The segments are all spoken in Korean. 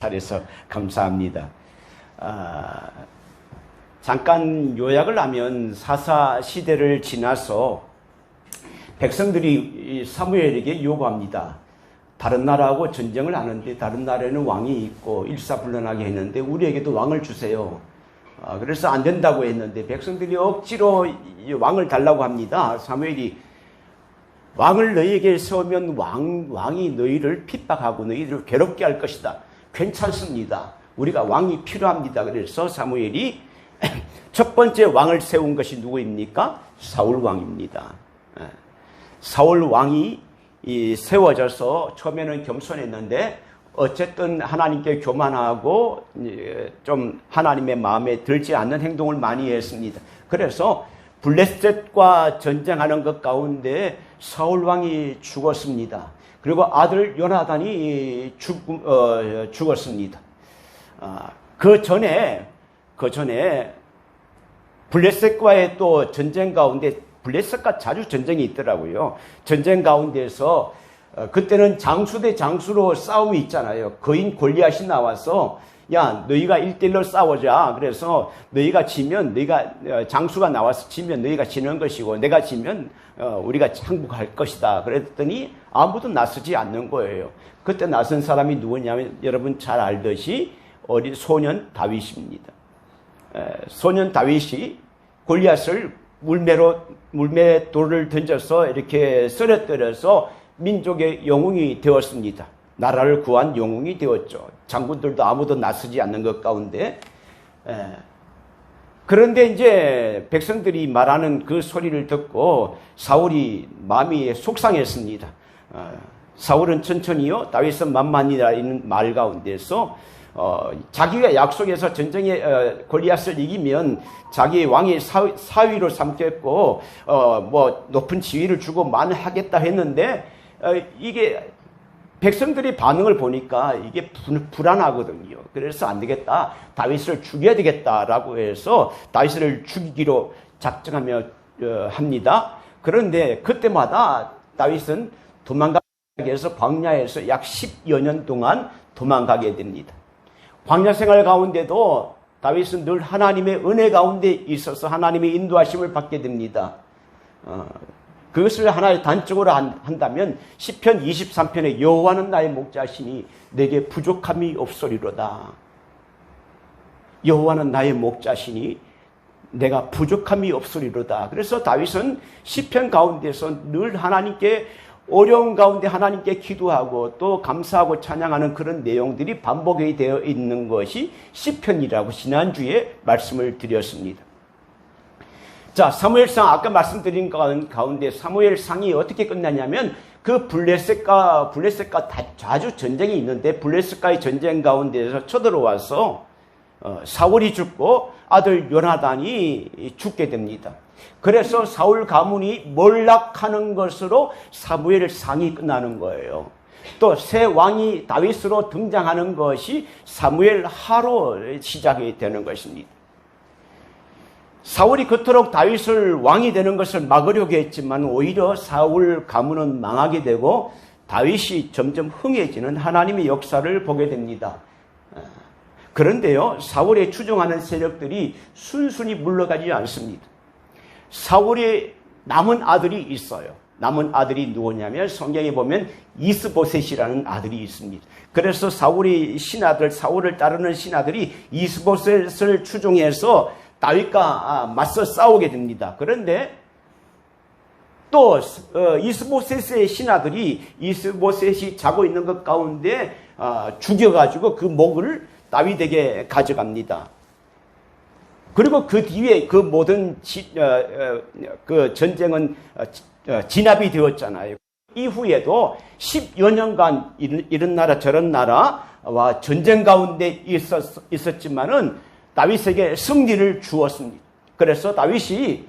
잘해서 감사합니다. 잠깐 요약을 하면 사사 시대를 지나서 백성들이 사무엘에게 요구합니다. 다른 나라하고 전쟁을 하는데 다른 나라에는 왕이 있고 일사불란하게 했는데 우리에게도 왕을 주세요. 그래서 안 된다고 했는데 백성들이 억지로 왕을 달라고 합니다. 사무엘이 왕을 너희에게 세우면 왕이 너희를 핍박하고 너희를 괴롭게 할 것이다. 괜찮습니다. 우리가 왕이 필요합니다. 그래서 사무엘이 첫 번째 왕을 세운 것이 누구입니까? 사울 왕입니다. 사울 왕이 세워져서 처음에는 겸손했는데 어쨌든 하나님께 교만하고 좀 하나님의 마음에 들지 않는 행동을 많이 했습니다. 그래서 블레셋과 전쟁하는 것 가운데 사울 왕이 죽었습니다. 그리고 아들 요나단이 죽었습니다. 그 전에 블레셋과의 또 전쟁 가운데 블레셋과 자주 전쟁이 있더라고요. 전쟁 가운데서 그때는 장수 대 장수로 싸움이 있잖아요. 거인 골리앗이 나와서 야 너희가 1대1로 싸우자. 그래서 너희가 지면 장수가 나와서 지면 너희가 지는 것이고 내가 지면 우리가 항복할 것이다. 그랬더니 아무도 나서지 않는 거예요. 그때 나선 사람이 누구냐면 여러분 잘 알듯이 어린 소년 다윗입니다. 소년 다윗이 골리앗을 물매 돌을 던져서 이렇게 쓰러뜨려서 민족의 영웅이 되었습니다. 나라를 구한 영웅이 되었죠. 장군들도 아무도 나서지 않는 것 가운데. 그런데 이제 백성들이 말하는 그 소리를 듣고 사울이 마음이 속상했습니다. 사울은 천천히요, 다윗은 만만이라는 말 가운데서 자기가 약속해서 전쟁에 골리앗을 이기면 자기 왕이 사위로 삼겠고 뭐 높은 지위를 주고 만하겠다 했는데 이게 백성들이 반응을 보니까 이게 불안하거든요. 그래서 안 되겠다. 다윗을 죽여야 되겠다라고 해서 다윗을 죽이기로 작정하며 합니다. 그런데 그때마다 다윗은 도망가기 위해서 광야에서 약 10여 년 동안 도망가게 됩니다. 광야 생활 가운데도 다윗은 늘 하나님의 은혜 가운데 있어서 하나님의 인도하심을 받게 됩니다. 그것을 하나의 단적으로 한다면 시편 23편에 여호와는 나의 목자시니 내게 부족함이 없으리로다. 여호와는 나의 목자시니 내가 부족함이 없으리로다. 그래서 다윗은 시편 가운데서 늘 하나님께 어려운 가운데 하나님께 기도하고 또 감사하고 찬양하는 그런 내용들이 반복이 되어 있는 것이 시편이라고 지난주에 말씀을 드렸습니다. 자, 사무엘상 아까 말씀드린 가운데 사무엘상이 어떻게 끝나냐면 그 블레셋과 자주 전쟁이 있는데 블레셋과의 전쟁 가운데서 쳐들어와서 사울이 죽고 아들 요나단이 죽게 됩니다. 그래서 사울 가문이 몰락하는 것으로 사무엘상이 끝나는 거예요. 또 새 왕이 다윗으로 등장하는 것이 사무엘하로 시작이 되는 것입니다. 사울이 그토록 다윗을 왕이 되는 것을 막으려고 했지만 오히려 사울 가문은 망하게 되고 다윗이 점점 흥해지는 하나님의 역사를 보게 됩니다. 그런데요, 사울에 추종하는 세력들이 순순히 물러가지 않습니다. 사울의 남은 아들이 있어요. 남은 아들이 누구냐면 성경에 보면 이스보셋이라는 아들이 있습니다. 그래서 사울의 신하들, 사울을 따르는 신하들이 이스보셋을 추종해서 다윗과 맞서 싸우게 됩니다. 그런데 또 이스보셋의 신하들이 이스보셋이 자고 있는 것 가운데 죽여가지고 그 목을 다윗에게 가져갑니다. 그리고 그 뒤에 그 모든 그 전쟁은 진압이 되었잖아요. 이후에도 10여 년간 이런 나라 저런 나라와 전쟁 가운데 있었지만은 다윗에게 승리를 주었습니다. 그래서 다윗이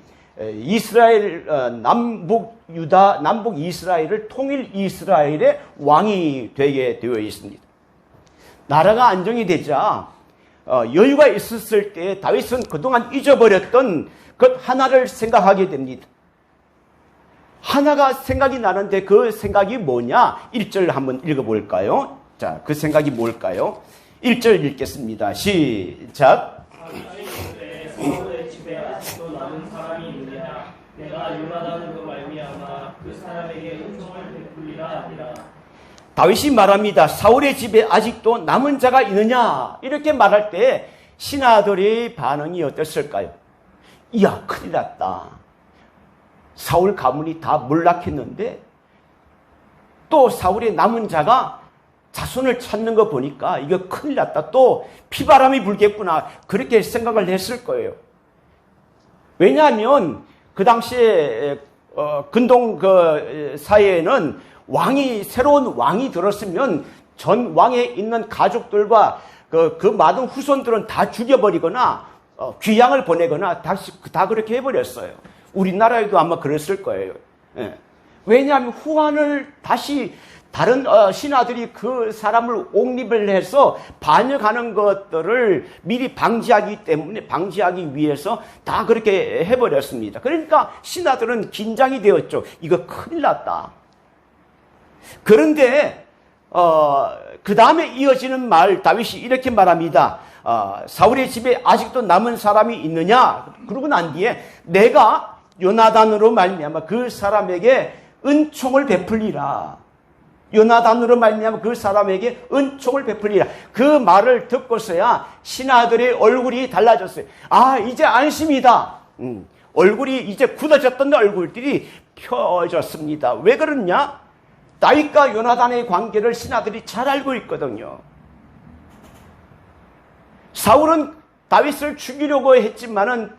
이스라엘 남북 유다 남북 이스라엘을 통일 이스라엘의 왕이 되게 되어 있습니다. 나라가 안정이 되자 여유가 있었을 때 다윗은 그동안 잊어버렸던 것 하나를 생각하게 됩니다. 하나가 생각이 나는데 그 생각이 뭐냐? 1절 한번 읽어볼까요? 자, 그 생각이 뭘까요? 1절 읽겠습니다. 시작. 사울의 집에 아직도 남은 사람이 있느냐? 내가 요나단으로 말미암아 그 사람에게 은총을 베풀리라 하니라. 다윗이 말합니다. 사울의 집에 아직도 남은 자가 있느냐? 이렇게 말할 때 신하들의 반응이 어땠을까요? 이야, 큰일 났다. 사울 가문이 다 몰락했는데 또 사울의 남은 자가 자손을 찾는 거 보니까 이거 큰일 났다. 또 피바람이 불겠구나. 그렇게 생각을 했을 거예요. 왜냐하면 그 당시에 근동 그 사회에는 새로운 왕이 들었으면 전 왕에 있는 가족들과 그 많은 후손들은 다 죽여버리거나 귀양을 보내거나 다 그렇게 해버렸어요. 우리나라에도 아마 그랬을 거예요. 예. 왜냐하면 후환을 다시 다른 신하들이 그 사람을 옹립을 해서 반역하는 것들을 미리 방지하기 위해서 다 그렇게 해버렸습니다. 그러니까 신하들은 긴장이 되었죠. 이거 큰일 났다. 그런데 그 다음에 이어지는 말, 다윗이 이렇게 말합니다. 사울의 집에 아직도 남은 사람이 있느냐? 그러고 난 뒤에 내가 요나단으로 말미암아 그 사람에게 은총을 베풀리라. 요나단으로 말미암아 그 사람에게 은총을 베풀리라. 그 말을 듣고서야 신하들의 얼굴이 달라졌어요. 아, 이제 안심이다. 얼굴이 이제 굳어졌던 얼굴들이 펴졌습니다. 왜 그러냐? 다윗과 요나단의 관계를 신하들이 잘 알고 있거든요. 사울은 다윗을 죽이려고 했지만은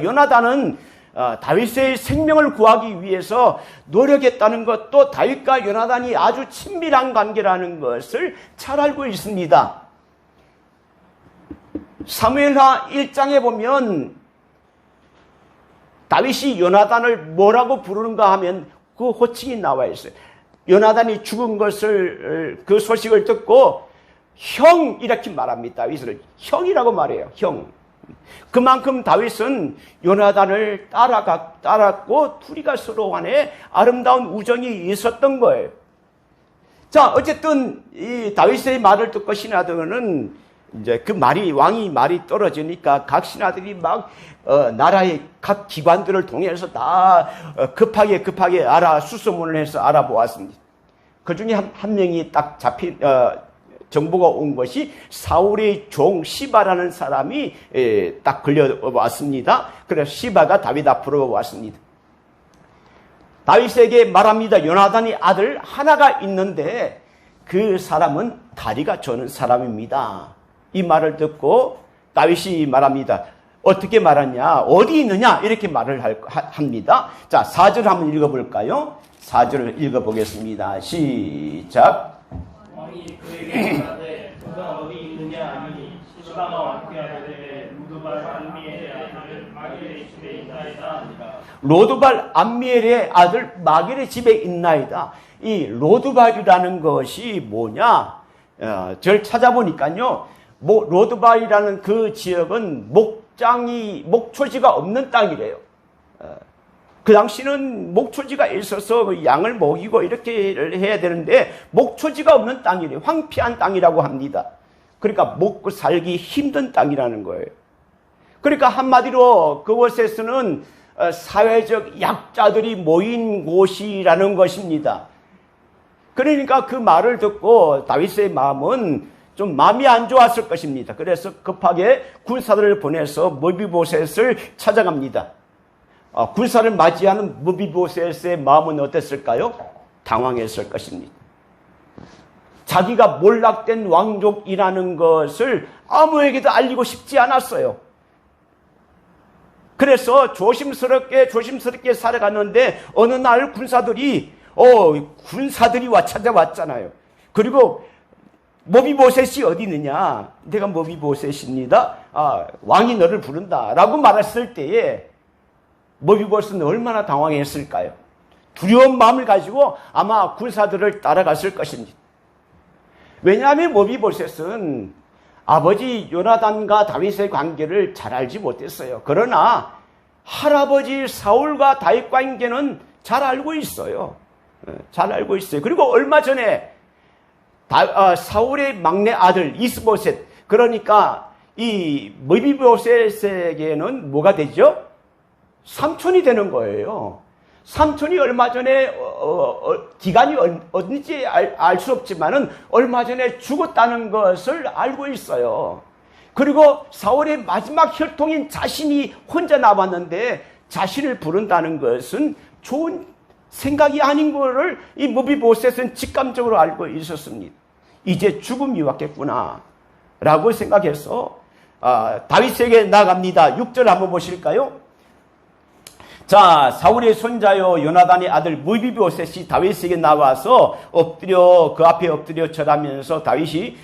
요나단은 다윗의 생명을 구하기 위해서 노력했다는 것도 다윗과 요나단이 아주 친밀한 관계라는 것을 잘 알고 있습니다. 사무엘하 1장에 보면 다윗이 요나단을 뭐라고 부르는가 하면 그 호칭이 나와 있어요. 요나단이 죽은 것을 그 소식을 듣고 형 이렇게 말합니다. 다윗을 형이라고 말해요. 형. 그만큼 다윗은 요나단을 따랐고 둘이가 서로 간에 아름다운 우정이 있었던 거예요. 자, 어쨌든 이 다윗의 말을 듣고 신하들은 이제 왕이 말이 떨어지니까 각 신하들이 막 나라의 각 기관들을 통해서 다 급하게 수소문을 해서 알아보았습니다. 그 중에 한 명이 딱 정보가 온 것이 사울의 종 시바라는 사람이 딱 걸려왔습니다. 그래서 시바가 다윗 앞으로 왔습니다. 다윗에게 말합니다. 요나단이 아들 하나가 있는데 그 사람은 다리가 저는 사람입니다. 이 말을 듣고 다윗이 말합니다. 어떻게 말하냐? 어디 있느냐? 이렇게 말을 합니다. 자, 4절 한번 읽어볼까요? 4절을 읽어보겠습니다. 시작. 왕이 그에게 말하되 그가 어디 있느냐 하니 시바가 왕께하되 로드발 암미엘의 아들 마길의 집에 있나이다 하니라. 로드발 암미엘의 아들 마길의 집에 있나이다. 이 로드발이라는 것이 뭐냐? 저를 찾아보니까요. 로드발이라는 그 지역은 목초지가 없는 땅이래요. 그 당시는 목초지가 있어서 양을 먹이고 이렇게 해야 되는데 목초지가 없는 땅이래요. 황폐한 땅이라고 합니다. 그러니까 먹고 살기 힘든 땅이라는 거예요. 그러니까 한마디로 그곳에서는 사회적 약자들이 모인 곳이라는 것입니다. 그러니까 그 말을 듣고 다윗의 마음은 좀 마음이 안 좋았을 것입니다. 그래서 급하게 군사들을 보내서 므비보셋을 찾아갑니다. 군사를 맞이하는 므비보셋의 마음은 어땠을까요? 당황했을 것입니다. 자기가 몰락된 왕족이라는 것을 아무에게도 알리고 싶지 않았어요. 그래서 조심스럽게 살아갔는데 어느 날 군사들이 찾아왔잖아요. 그리고 므비보셋이 어디 있느냐? 내가 므비보셋입니다. 왕이 너를 부른다. 라고 말했을 때에 므비보셋은 얼마나 당황했을까요? 두려운 마음을 가지고 아마 군사들을 따라갔을 것입니다. 왜냐하면 므비보셋은 아버지 요나단과 다윗의 관계를 잘 알지 못했어요. 그러나 할아버지 사울과 다윗 관계는 잘 알고 있어요. 잘 알고 있어요. 그리고 얼마 전에 사울의 막내 아들 이스보셋, 그러니까 이 머비보셋에게는 뭐가 되죠? 삼촌이 되는 거예요. 삼촌이 얼마 전에 기간이 어딘지 알 수 없지만은 얼마 전에 죽었다는 것을 알고 있어요. 그리고 사울의 마지막 혈통인 자신이 혼자 남았는데 자신을 부른다는 것은 좋은 생각이 아닌 거를 이 머비보셋은 직감적으로 알고 있었습니다. 이제 죽음이 왔겠구나 라고 생각해서 다윗에게 나갑니다. 6절 한번 보실까요? 자, 사울의 손자요 요나단의 아들 머비보셋이 다윗에게 나와서 그 앞에 엎드려 절하면서 다윗이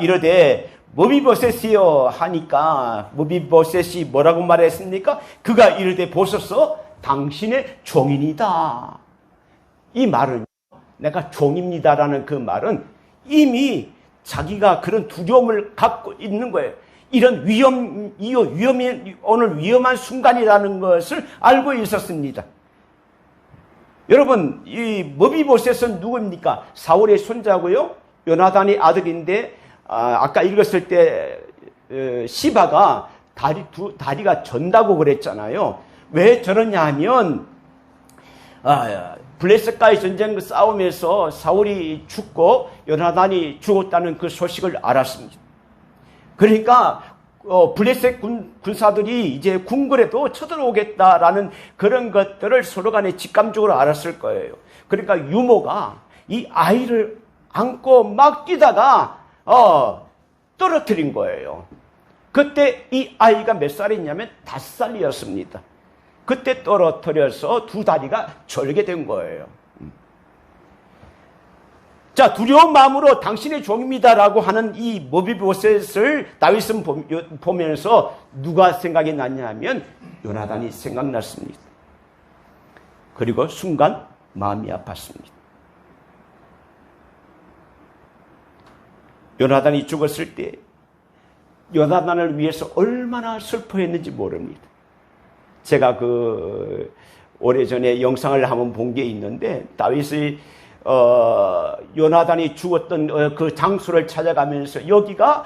이르되 머비보셋이여 하니까 머비보셋이 뭐라고 말했습니까? 그가 이르되 보소서 당신의 종이니다. 이 말은 내가 종입니다라는 그 말은 이미 자기가 그런 두려움을 갖고 있는 거예요. 이런 오늘 위험한 순간이라는 것을 알고 있었습니다. 여러분, 이 머비보셋은 누구입니까? 사울의 손자고요. 요나단의 아들인데, 아까 읽었을 때, 시바가 다리가 전다고 그랬잖아요. 왜 저러냐 하면, 블레셋과의 전쟁 싸움에서 사울이 죽고 요나단이 죽었다는 그 소식을 알았습니다. 그러니까 블레셋 군사들이 이제 궁궐에도 쳐들어오겠다라는 그런 것들을 서로 간에 직감적으로 알았을 거예요. 그러니까 유모가 이 아이를 안고 막 뛰다가 떨어뜨린 거예요. 그때 이 아이가 몇 살이냐면 5살이었습니다. 그때 떨어뜨려서 두 다리가 절게 된 거예요. 자, 두려운 마음으로 당신의 종입니다라고 하는 이 머비보셋을 다윗은 보면서 누가 생각이 났냐 하면 요나단이 생각났습니다. 그리고 순간 마음이 아팠습니다. 요나단이 죽었을 때 요나단을 위해서 얼마나 슬퍼했는지 모릅니다. 제가 오래전에 영상을 한번 본 게 있는데 다윗이 요나단이 죽었던 그 장소를 찾아가면서 여기가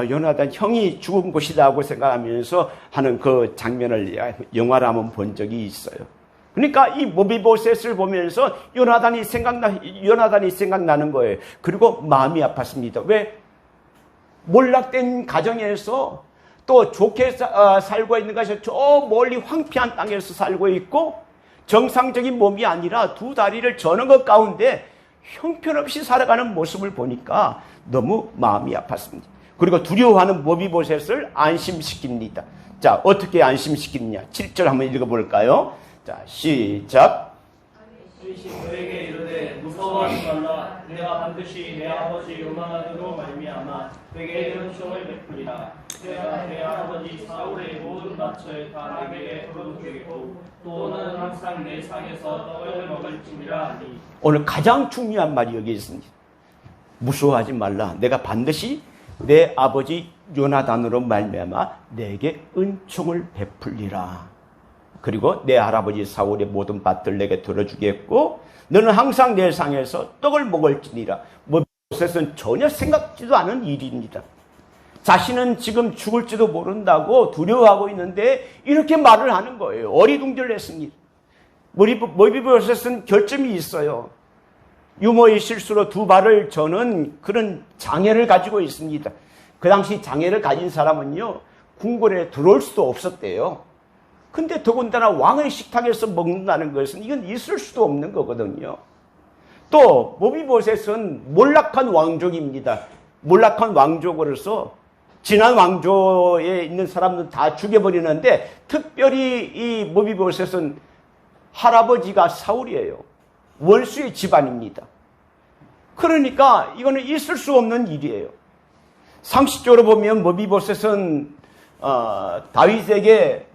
요나단 형이 죽은 곳이라고 생각하면서 하는 그 장면을 영화로 한번 본 적이 있어요. 그러니까 이 머비보셋을 보면서 요나단이 생각나는 거예요. 그리고 마음이 아팠습니다. 왜? 몰락된 가정에서 또 좋게 살고 있는 것이 저 멀리 황폐한 땅에서 살고 있고 정상적인 몸이 아니라 두 다리를 저는 것 가운데 형편없이 살아가는 모습을 보니까 너무 마음이 아팠습니다. 그리고 두려워하는 머비보셋을 안심시킵니다. 자, 어떻게 안심시키느냐? 7절 한번 읽어볼까요? 자, 시작. 다윗이 그에게 이르되 무서워하지 말라. 내가 반드시 내 아버지 요나단으로 말미암아 그에게 은총을 베풀리라. 내가 내 아버지 사울의 모든 밭을 다 내게 거두겠고 또는 항상 내 상에서 떡을 먹을지니라 하니. 오늘 가장 중요한 말이 여기 있습니다. 무서워하지 말라. 내가 반드시 내 아버지 요나단으로 말미암아 내게 은총을 베풀리라. 그리고 내 할아버지 사울의 모든 밭을 내게 들어주겠고 너는 항상 내 상에서 떡을 먹을지니라. 머비보셋은 전혀 생각지도 않은 일입니다. 자신은 지금 죽을지도 모른다고 두려워하고 있는데 이렇게 말을 하는 거예요. 어리둥절했습니다. 머비보셋은 결점이 있어요. 유모의 실수로 두 발을 저는 그런 장애를 가지고 있습니다. 그 당시 장애를 가진 사람은요, 궁궐에 들어올 수도 없었대요. 근데 더군다나 왕의 식탁에서 먹는다는 것은 이건 있을 수도 없는 거거든요. 또 머비보셋은 몰락한 왕족입니다. 몰락한 왕족으로서 지난 왕조에 있는 사람들 다 죽여버리는데 특별히 이 머비보셋은 할아버지가 사울이에요. 원수의 집안입니다. 그러니까 이거는 있을 수 없는 일이에요. 상식적으로 보면 머비보셋은 다윗에게